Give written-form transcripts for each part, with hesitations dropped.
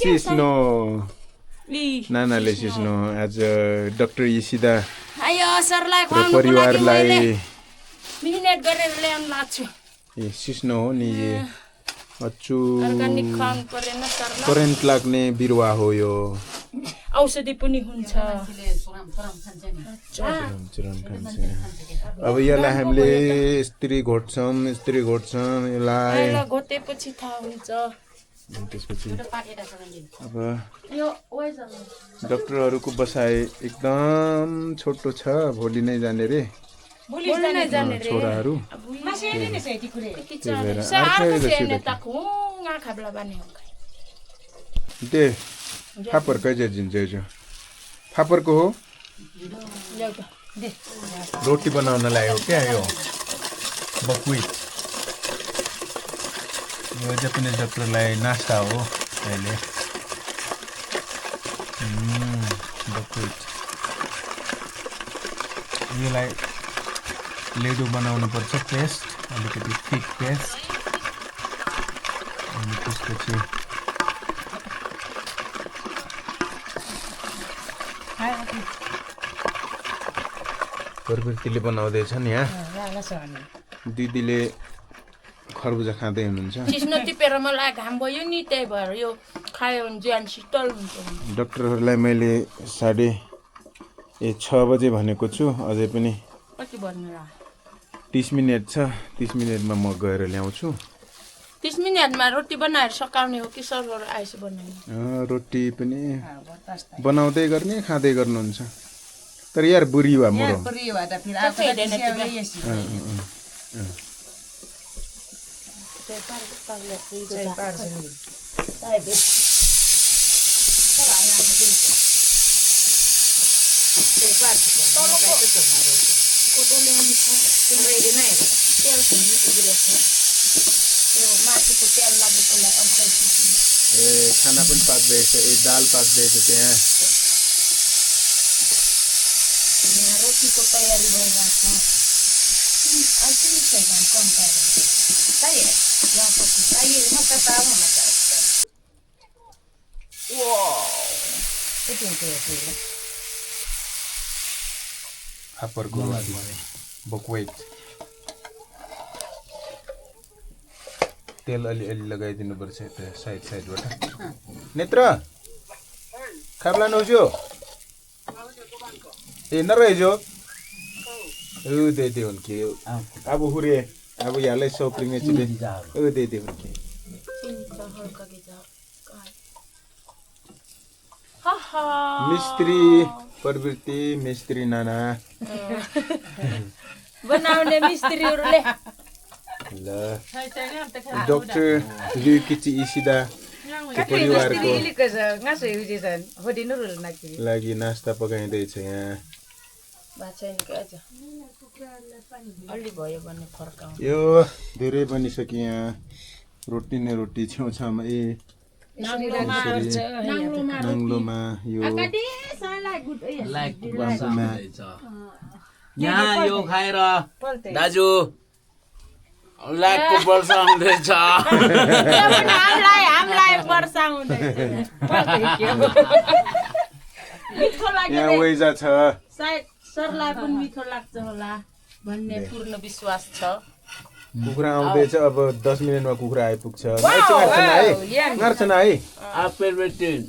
सिस्नो नानाले सिस्नो आज डाक्टर इसिदा आयो सरलाई र खुवाउनुको लागि परिवारलाई मिहिनेत गरेर ल्याउनु लाग्छु ए सिस्नो हो नि अच्चु अर्गानिक खुवाउनु परेन सरलाई करेन्ट लाग्ने बिरुवा हो यो औषधि पनि हुन्छ अब यसलाई हामीले यस्तरी घोट्छौँ यसलाई घोटेपछि थाहा हुन्छ त्यसपछि अब डाक्टरहरूको बसाइ एकदम छोटो छ भोलि नै जाने रे छोराहरू फापर कैसे दिन्छ यो फापरको हो रोटी बनाउनलाई हो क्या यो बक्विट यो जापानिज डाक्टरलाई नास्ता हो अहिले बक्विट यसलाई लेडो बनाउनु पर्छ पेस्ट अलिकति थिक पेस्ट अनि त्यसपछि प्रवृत्तिले बनाउँदैछन् यहाँ दिदीले खरबुजा खाँदै हुनुहुन्छ सिस्नो टिपेर मलाई घाम भयो नि त्यही भएर यो खायो भने ज्यान शीतल हुन्छ डाक्टरहरूलाई मैले 6:30 बजे भनेको छु अझै पनि कति भन्नु 30 मिनेट छ 30 मिनेटमा म गएर ल्याउँछु 30 मिनेटमा रोटी बनाएर सकाउने हो कि सर्भर आएछ बनाउने रोटी पनि बनाउँदै गर्ने खाँदै गर्नुहुन्छ तर यार बुरी भए मरो खाना पनि पाक्दैछ दाल पाक्दैछ त्यहाँ रोटीको तयारी भइरहेको फापरको बक्वेट तेल अलि लगाइदिनु पर्छ यता साइडबाट नेत्र खाब्ला नौजो ए नरहेजो दे उनके अब हुरे अब यहाँलाई सोप्रिङे चिले दे उनके मिस्त्री प्रवृत्ति मिस्त्री नाना बनाउने मिस्त्रीहरुले ल डाक्टर युकिची इसिदा परिवारको लागि नास्ता पकाइँदैछ यहाँ यो धेरै बनिसक्यो यहाँ रोटी नै रोटी छेउछाउमा नाङ्लोमा यो यहाँ यो खाएर दाजु लाखको वर्षा हुँदैछ यहाँ वेजा छ सरलाई पनि मिठो लाग्छ होला भन्ने पूर्ण विश्वास छ कुखुरा आउँदैछ अब 10 मिनेटमा कुखुरा आइपुग्छ नर्छन है apple बेटिन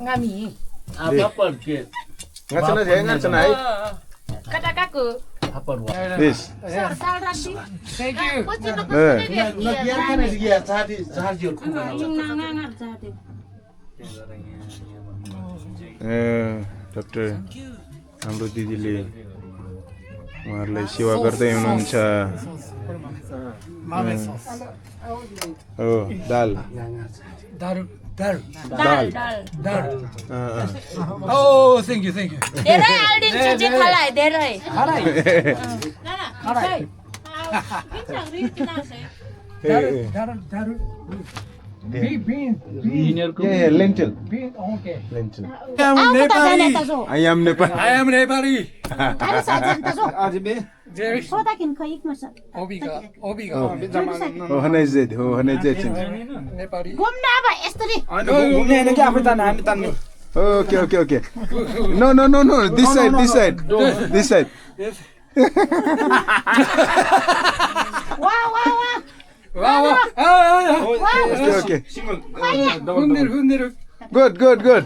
ngami apa ke ngarçana है kata kaku apa ruang please thank you doctor हाम्रो दिदीले उहाँहरूलाई सेवा गर्दै हुनुहुन्छ हो दाल Oh, thank you. धेरै हाल्दिन्छु जेठालाई धेरै lentil I am Nepali Jerry. 소다긴 거의 익었어. 오비가. हनेजेद हो हनेजेद छिन् नेपाली. घुम्न अब यस्तरी घुम्ने होइन कि आफै तान्ने हामी तान्ने okay okay okay no no no no this side this side this side वा वा वा 와 와. Okay okay single 흔들어. Good good good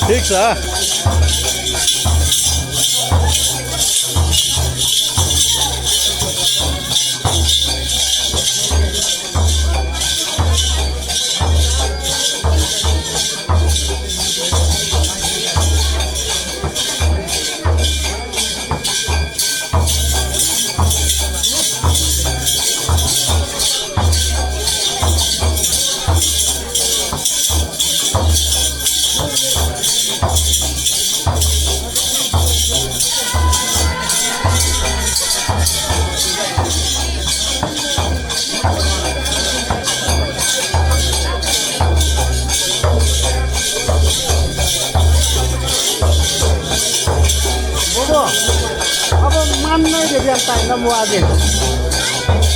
ठिक छ अब मान्नै देखिहाल्छ होइन म आज